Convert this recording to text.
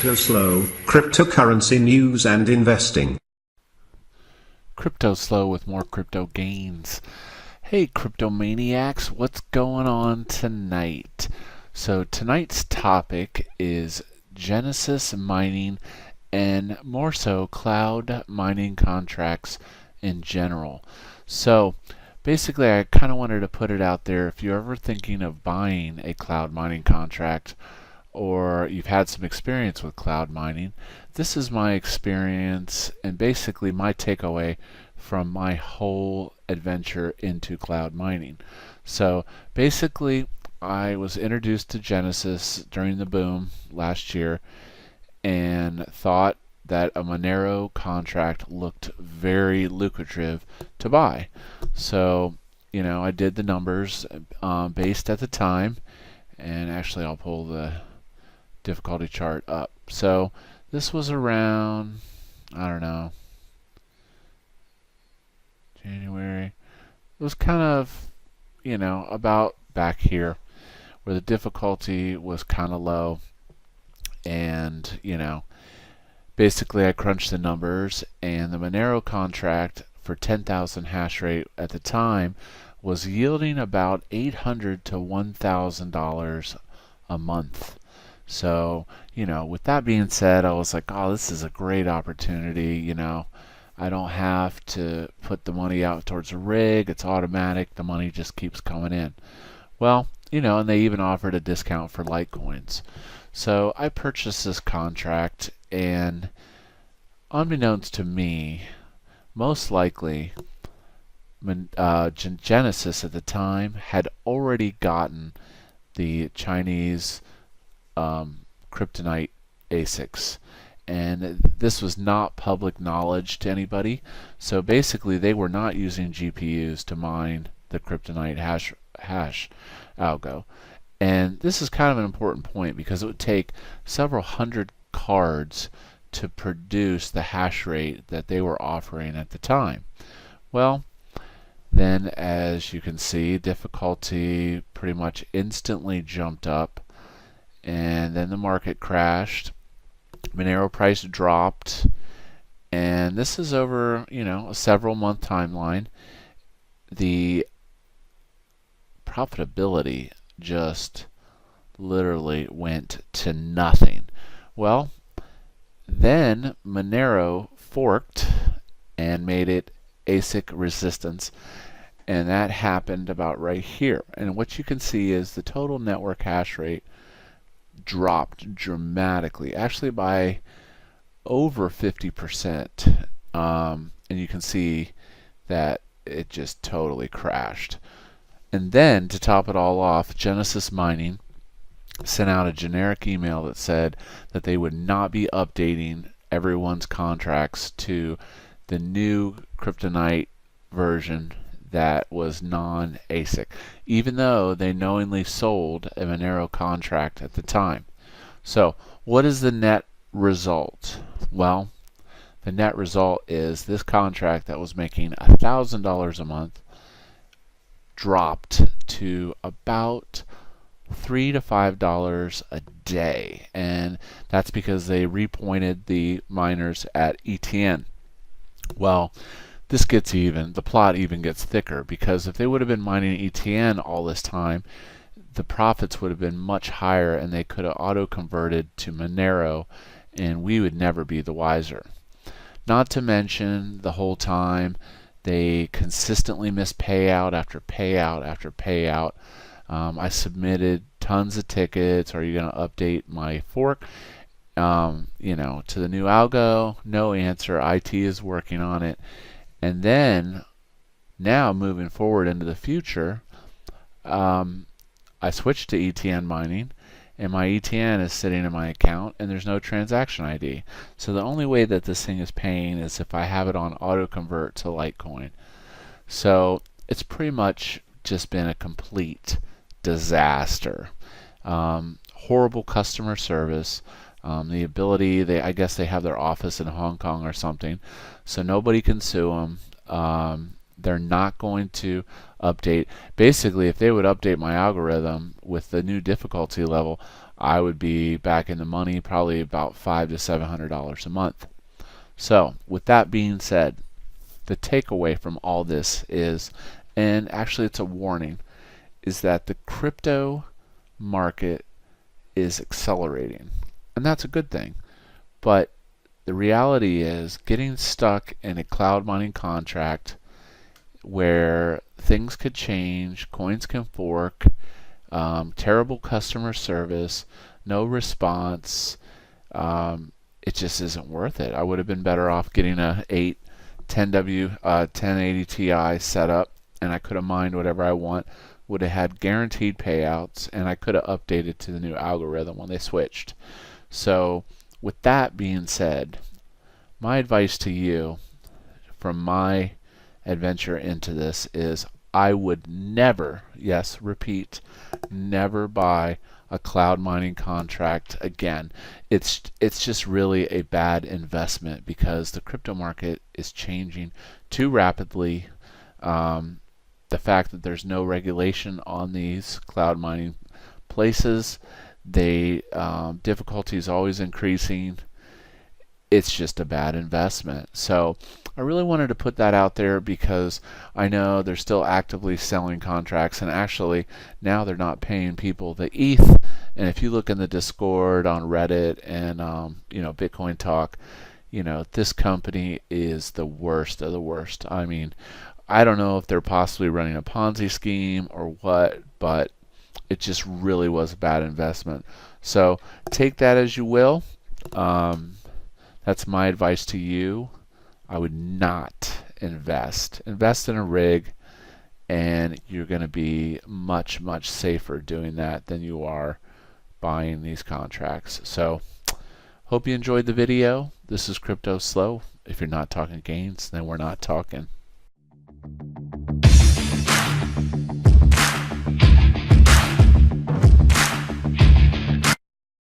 CryptoSLO, cryptocurrency news and investing. CryptoSLO with more crypto gains. Hey cryptomaniacs, what's going on tonight? So tonight's topic is Genesis mining and more so cloud mining contracts in general. So basically I kind of wanted to put it out there, if you're ever thinking of buying a cloud mining contract or you've had some experience with cloud mining, this is my experience and basically my takeaway from my whole adventure into cloud mining. So basically I was introduced to Genesis during the boom last year and thought that a Monero contract looked very lucrative to buy. So, you know, I did the numbers based at the time, and actually I'll pull the difficulty chart up. So this was around, I don't know, January. It was kind of, you know, about back here where the difficulty was kind of low, and you know, basically I crunched the numbers and the Monero contract for 10,000 hash rate at the time was yielding about $800 to $1,000 a month. So, you know, with that being said, I was like, oh, this is a great opportunity. You know, I don't have to put the money out towards a rig. It's automatic. The money just keeps coming in. Well, you know, and they even offered a discount for Litecoins. So I purchased this contract, and unbeknownst to me, most likely Genesis at the time had already gotten the Chinese kryptonite ASICs, and this was not public knowledge to anybody. So basically they were not using GPUs to mine the kryptonite hash algo. And this is kind of an important point because it would take several hundred cards to produce the hash rate that they were offering at the time. Well, then as you can see, difficulty pretty much instantly jumped up, and then the market crashed. Monero price dropped, and this is over, you know, a several month timeline. The profitability just literally went to nothing. Well, then Monero forked and made it ASIC resistance, and that happened about right here. And what you can see is the total network hash rate dropped dramatically, actually by over 50%, and you can see that it just totally crashed. And then to top it all off, Genesis Mining sent out a generic email that said that they would not be updating everyone's contracts to the new kryptonite version that was non-ASIC, even though they knowingly sold a Monero contract at the time. So what is the net result? Well, the net result is this contract that was making $1,000 a month dropped to about $3 to $5 a day, and that's because they repointed the miners at ETN. Well, this gets even, the plot even gets thicker, because if they would have been mining ETN all this time, the profits would have been much higher and they could have auto-converted to Monero, and we would never be the wiser. Not to mention, the whole time, they consistently missed payout after payout after payout. I submitted tons of tickets. Are you going to update my fork? You know, to the new algo? No answer. IT is working on it. And then, now moving forward into the future, I switched to ETN mining, and my ETN is sitting in my account, and there's no transaction ID. So the only way that this thing is paying is if I have it on auto convert to Litecoin. So it's pretty much just been a complete disaster. Horrible customer service. The ability, I guess they have their office in Hong Kong or something, so nobody can sue them. They're not going to update. Basically, if they would update my algorithm with the new difficulty level, I would be back in the money, probably about $500 to $700 a month. So with that being said, the takeaway from all this is, and actually it's a warning, is that the crypto market is accelerating. And that's a good thing. But the reality is getting stuck in a cloud mining contract where things could change, coins can fork, terrible customer service, no response, it just isn't worth it. I would have been better off getting a 1080 Ti set up, and I could have mined whatever I want, would have had guaranteed payouts, and I could have updated to the new algorithm when they switched. So with that being said, my advice to you from my adventure into this is I would never, yes, repeat, never buy a cloud mining contract again. It's just really a bad investment because the crypto market is changing too rapidly. The fact that there's no regulation on these cloud mining places, difficulty is always increasing. It's just a bad investment. So I really wanted to put that out there because I know they're still actively selling contracts, and actually now they're not paying people the ETH. And if you look in the Discord, on Reddit, and Bitcoin Talk, this company is the worst of the worst. I mean, I don't know if they're possibly running a Ponzi scheme or what, but it just really was a bad investment. So take that as you will. That's my advice to you. I would not invest. Invest in a rig, and you're going to be much, much safer doing that than you are buying these contracts. So hope you enjoyed the video. This is CryptoSLO. If you're not talking gains, then we're not talking.